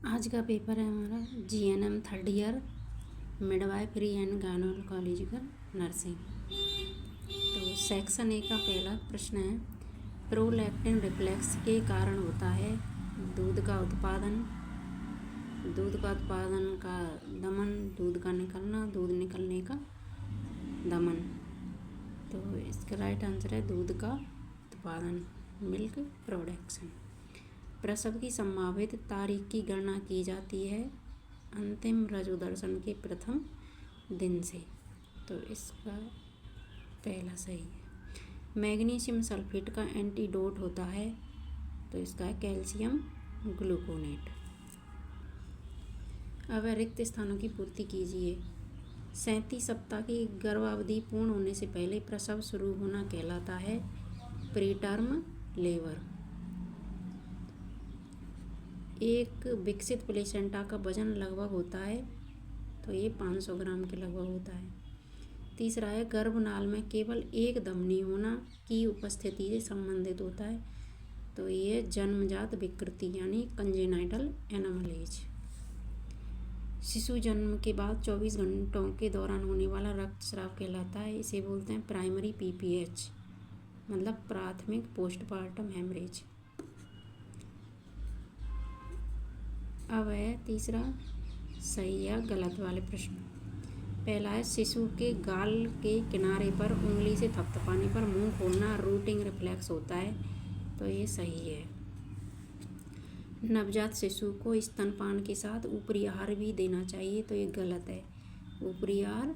आज का पेपर है हमारा GNM third year midwifery and gynaecological nursing. तो सेक्शन ए का पहला प्रश्न है, प्रोलैक्टिन रिफ्लेक्स के कारण होता है दूध का उत्पादन का दमन, दूध का निकलना, दूध निकलने का दमन। तो इसका राइट आंसर है दूध का उत्पादन, मिल्क प्रोडक्शन। प्रसव की संभावित तारीख की गणना की जाती है अंतिम रजोदर्शन के प्रथम दिन से। तो इसका पहला सही है। मैग्नीशियम सल्फेट का एंटीडोट होता है, तो इसका है कैल्शियम ग्लूकोनेट। अब रिक्त स्थानों की पूर्ति कीजिए। 37 सप्ताह की गर्भावधि पूर्ण होने से पहले प्रसव शुरू होना कहलाता है प्रीटर्म लेबर। एक विकसित प्लेसेंटा का वजन लगभग होता है, तो ये 500 ग्राम के लगभग होता है। तीसरा है, गर्भनाल में केवल एक धमनी होना की उपस्थिति से संबंधित होता है, तो ये जन्मजात विकृति यानी कंजेनाइटल एनोमलीज। शिशु जन्म के बाद 24 घंटों के दौरान होने वाला रक्तस्राव कहलाता है, इसे बोलते हैं प्राइमरी PPH, मतलब प्राथमिक पोस्टमार्टम हेमरेज। अब है तीसरा सही या गलत वाले प्रश्न। पहला है, शिशु के गाल के किनारे पर उंगली से थपथपाने पर मुंह खोलना रूटिंग रिफ्लेक्स होता है, तो ये सही है। नवजात शिशु को स्तनपान के साथ ऊपरी आहार भी देना चाहिए, तो ये गलत है। ऊपरी आहार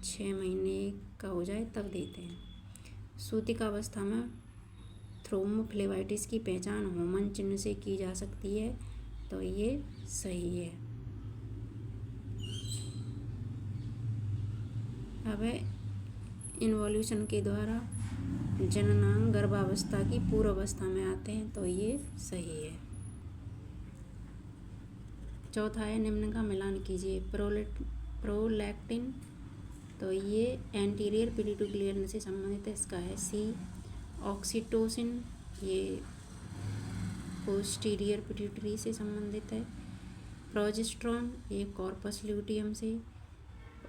6 महीने का हो जाए तब देते हैं। सूतिका अवस्था में थ्रोम्बोफ्लेबाइटिस की पहचान होमन चिन्ह से की जा सकती है, तो ये सही है। अब है, इन्वोल्यूशन के द्वारा जननांग गर्भावस्था की पूर्व अवस्था में आते हैं, तो ये सही है। चौथा है, निम्न का मिलान कीजिए। प्रोलैक्टिन, तो ये एंटीरियर पिट्यूटरी से संबंधित है, इसका है C। ऑक्सीटोसिन, ये पोस्टीरियर पिट्यूटरी से संबंधित है। प्रोजेस्टेरॉन, ये कॉर्पस ल्यूटियम से।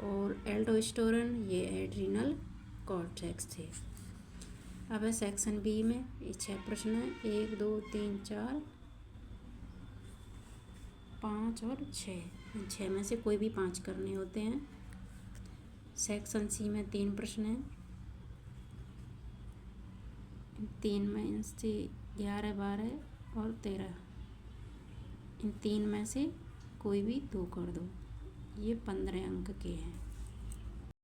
और एल्डोस्टेरोन, ये एड्रिनल कॉर्टेक्स से। अब है सेक्शन बी में ये 6 प्रश्न है, 1 2 3 4 5 और 6। 6 में से कोई भी 5 करने होते हैं। सेक्शन सी में 3 प्रश्न हैं, 3 में से 11 12 और 13। इन 3 में से कोई भी 2 कर दो, ये 15 अंक के हैं।